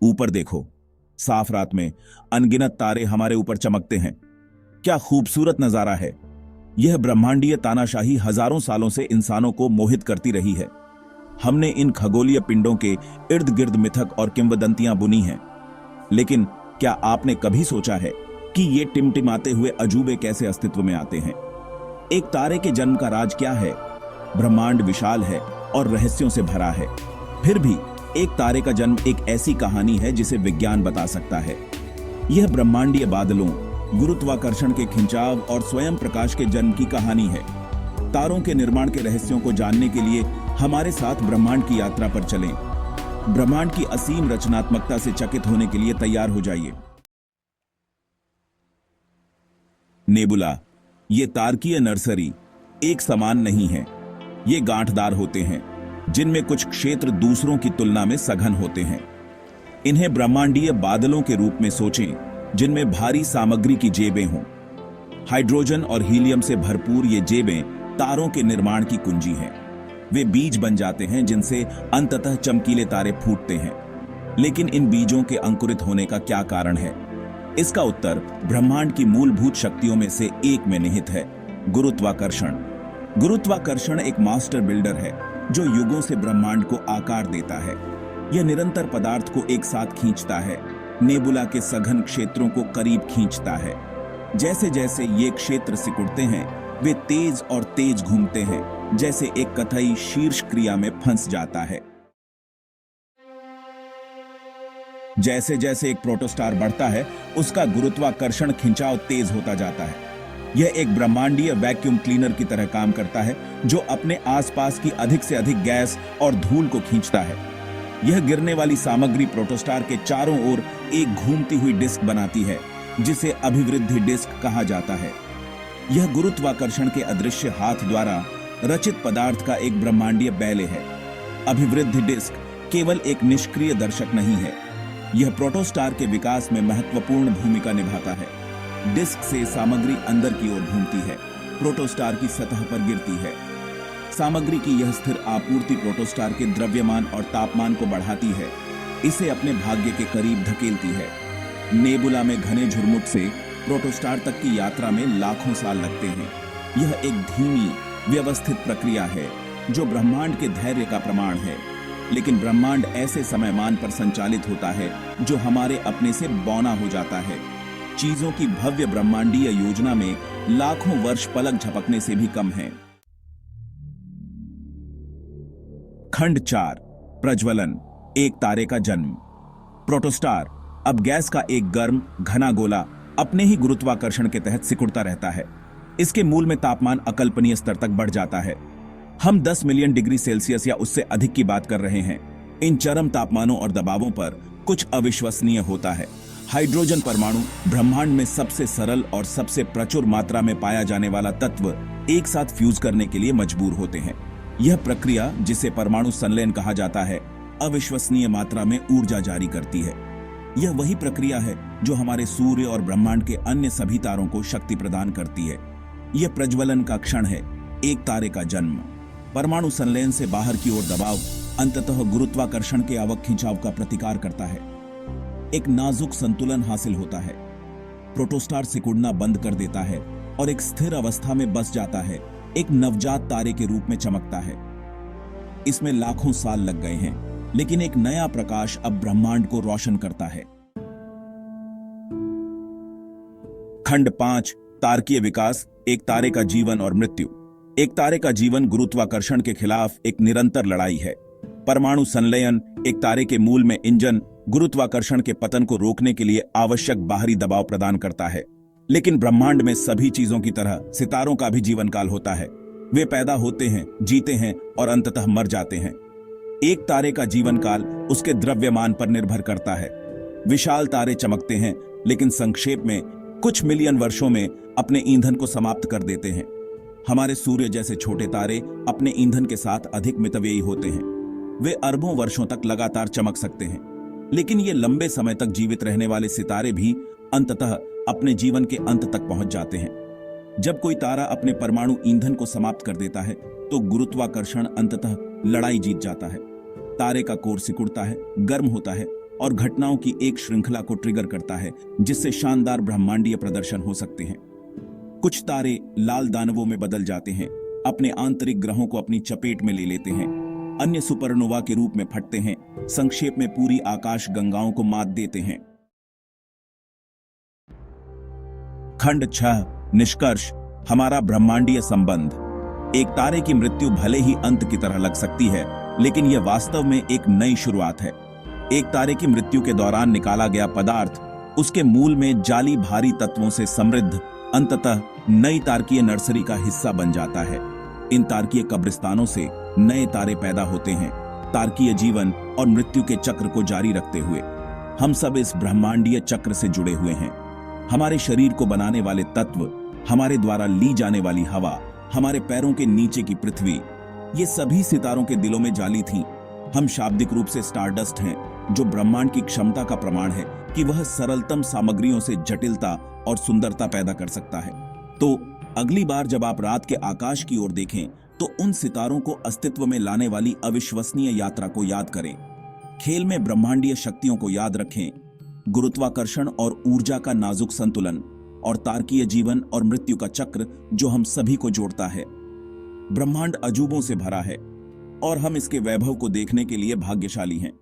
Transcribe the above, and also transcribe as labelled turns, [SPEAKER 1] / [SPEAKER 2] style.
[SPEAKER 1] ऊपर देखो, साफ रात में अनगिनत तारे हमारे ऊपर चमकते हैं। क्या खूबसूरत नजारा है। यह ब्रह्मांडीय तानाशाही हजारों सालों से इंसानों को मोहित करती रही है। हमने इन खगोलीय पिंडों के इर्द गिर्द मिथक और किंवदंतियां बुनी हैं, लेकिन क्या आपने कभी सोचा है कि ये टिमटिमाते हुए अजूबे कैसे अस्तित्व में आते हैं? एक तारे के जन्म का राज क्या है? ब्रह्मांड विशाल है और रहस्यों से भरा है। फिर भी एक तारे का जन्म एक ऐसी कहानी है जिसे विज्ञान बता सकता है। यह ब्रह्मांडीय बादलों, गुरुत्वाकर्षण के खिंचाव और स्वयं प्रकाश के जन्म की कहानी है। तारों के निर्माण के रहस्यों को जानने के लिए हमारे साथ ब्रह्मांड की यात्रा पर चलें। ब्रह्मांड की असीम रचनात्मकता से चकित होने के लिए तैयार हो जाइए। नेबुला, ये तारकीय नर्सरी एक समान नहीं है। ये गांठदार होते हैं, जिनमें कुछ क्षेत्र दूसरों की तुलना में सघन होते हैं। इन्हें ब्रह्मांडीय बादलों के रूप में सोचें, जिनमें भारी सामग्री की जेबें हों। हाइड्रोजन और हीलियम से भरपूर ये जेबें तारों के निर्माण की कुंजी हैं। वे बीज बन जाते हैं जिनसे अंततः चमकीले तारे फूटते हैं। लेकिन इन बीजों के अंकुरित होने का क्या कारण है? इसका उत्तर ब्रह्मांड की मूलभूत शक्तियों में से एक में निहित है, गुरुत्वाकर्षण। गुरुत्वाकर्षण एक मास्टर बिल्डर है जो युगों से ब्रह्मांड को आकार देता है। यह निरंतर पदार्थ को एक साथ खींचता है, नेबुला के सघन क्षेत्रों को करीब खींचता है। जैसे जैसे ये क्षेत्र सिकुड़ते हैं, वे तेज और तेज घूमते हैं, जैसे एक कथई शीर्ष क्रिया में फंस जाता है। जैसे जैसे एक प्रोटोस्टार बढ़ता है, उसका गुरुत्वाकर्षण खिंचाव तेज होता जाता है। यह एक ब्रह्मांडीय वैक्यूम क्लीनर की तरह काम करता है, जो अपने आसपास की अधिक से अधिक गैस और धूल को खींचता है। यह गिरने वाली सामग्री प्रोटोस्टार के चारों ओर एक घूमती हुई डिस्क बनाती है, जिसे अभिवृद्धि डिस्क कहा जाता है। यह गुरुत्वाकर्षण के अदृश्य हाथ द्वारा रचित पदार्थ का एक ब्रह्मांडीय बैले है। अभिवृद्धि डिस्क केवल एक निष्क्रिय दर्शक नहीं है, यह प्रोटोस्टार के विकास में महत्वपूर्ण भूमिका निभाता है। डिस्क से सामग्री अंदर की ओर घूमती है, प्रोटोस्टार की सतह पर गिरती है। सामग्री की यह स्थिर आपूर्ति प्रोटोस्टार के द्रव्यमान और तापमान को बढ़ाती है, इसे अपने भाग्य के करीब धकेलती है। नेबुला में घने झुरमुट से प्रोटोस्टार तक की यात्रा में लाखों साल लगते हैं। यह एक धीमी, व्यवस्थित प्रक्रिया है जो ब्रह्मांड के धैर्य का प्रमाण है। लेकिन ब्रह्मांड ऐसे समयमान पर संचालित होता है जो हमारे अपने से बौना हो जाता है। चीजों की भव्य ब्रह्मांडीय योजना में लाखों वर्ष पलक झपकने से भी कम है। खंड 4, प्रज्वलन, एक तारे का जन्म। प्रोटोस्टार अब गैस का एक गर्म घना गोला अपने ही गुरुत्वाकर्षण के तहत सिकुड़ता रहता है। इसके मूल में तापमान अकल्पनीय स्तर तक बढ़ जाता है। हम 10 मिलियन डिग्री सेल्सियस या उससे अधिक की बात कर रहे हैं। इन चरम तापमानों और दबावों पर कुछ अविश्वसनीय होता है। हाइड्रोजन परमाणु, ब्रह्मांड में सबसे सरल और सबसे प्रचुर मात्रा में पाया जाने वाला तत्व, एक साथ फ्यूज करने के लिए मजबूर होते हैं। यह प्रक्रिया, जिसे परमाणु संलयन कहा जाता है, अविश्वसनीय मात्रा में ऊर्जा जारी करती है। यह वही प्रक्रिया है जो हमारे सूर्य और ब्रह्मांड के अन्य सभी तारों को शक्ति प्रदान करती है। यह प्रज्वलन का क्षण है, एक तारे का जन्म। परमाणु संलयन से बाहर की ओर दबाव अंततः गुरुत्वाकर्षण के आवक खिंचाव का प्रतिकार करता है। एक नाजुक संतुलन हासिल होता है। प्रोटोस्टार सिकुड़ना बंद कर देता है और एक स्थिर अवस्था में बस जाता है, एक नवजात तारे के रूप में चमकता है। इसमें लाखों साल लग गए हैं, लेकिन एक नया प्रकाश अब ब्रह्मांड को रोशन करता है। खंड 5, तारकीय विकास, एक तारे का जीवन और मृत्यु। एक तारे का जीवन गुरुत्वाकर्षण के खिलाफ एक निरंतर लड़ाई है। परमाणु संलयन एक तारे के मूल में इंजन गुरुत्वाकर्षण के पतन को रोकने के लिए आवश्यक बाहरी दबाव प्रदान करता है। लेकिन ब्रह्मांड में सभी चीजों की तरह सितारों का भी जीवन काल होता है। वे पैदा होते हैं, जीते हैं और अंततः मर जाते हैं। एक तारे का जीवन काल उसके द्रव्यमान पर निर्भर करता है। विशाल तारे चमकते हैं, लेकिन संक्षेप में कुछ मिलियन वर्षों में अपने ईंधन को समाप्त कर देते हैं। हमारे सूर्य जैसे छोटे तारे अपने ईंधन के साथ अधिक मितव्ययी होते हैं। वे अरबों वर्षों तक लगातार चमक सकते हैं, लेकिन ये लंबे समय तक जीवित रहने वाले सितारे भी अंततः अपने जीवन के अंत तक पहुंच जाते हैं। जब कोई तारा अपने परमाणु ईंधन को समाप्त कर देता है, तो गुरुत्वाकर्षण अंततः लड़ाई जीत जाता है। तारे का कोर सिकुड़ता है, गर्म होता है और घटनाओं की एक श्रृंखला को ट्रिगर करता है, जिससे शानदार ब्रह्मांडीय प्रदर्शन हो सकते हैं। कुछ तारे लाल दानवों में बदल जाते हैं, अपने आंतरिक ग्रहों को अपनी चपेट में ले लेते हैं। अन्य सुपरनोवा के रूप में फटते हैं, संक्षेप में पूरी आकाश गंगाओं को मात देते हैं। खंड 6 निष्कर्ष, हमारा ब्रह्मांडीय संबंध। एक तारे की मृत्यु भले ही अंत की तरह लग सकती है, लेकिन यह वास्तव में एक नई शुरुआत है। एक तारे की मृत्यु के दौरान निकाला गया पदार्थ उसके मूल में जाली भारी तत्वों से समृद्ध अंततः नई तारकीय नर्सरी का हिस्सा बन जाता है। इन तारकीय कब्रिस्तानों से नए तारे पैदा होते हैं, तारकीय जीवन और मृत्यु के चक्र को जारी रखते हुए। हम सब इस ब्रह्मांडीय चक्र से जुड़े हुए हैं। हमारे शरीर को बनाने वाले तत्व, हमारे द्वारा ली जाने वाली हवा, हमारे पैरों के नीचे की पृथ्वी, ये सभी सितारों के दिलों में जाली थीं। हम शाब्दिक रूप से स्टारडस्ट हैं, जो ब्रह्मांड की क्षमता का प्रमाण है कि वह सरलतम सामग्रियों से जटिलता और सुंदरता पैदा कर सकता है। तो अगली बार जब आप रात के आकाश की ओर देखें, तो उन सितारों को अस्तित्व में लाने वाली अविश्वसनीय यात्रा को याद करें। खेल में ब्रह्मांडीय शक्तियों को याद रखें, गुरुत्वाकर्षण और ऊर्जा का नाजुक संतुलन, और तारकीय जीवन और मृत्यु का चक्र जो हम सभी को जोड़ता है। ब्रह्मांड अजूबों से भरा है और हम इसके वैभव को देखने के लिए भाग्यशाली हैं।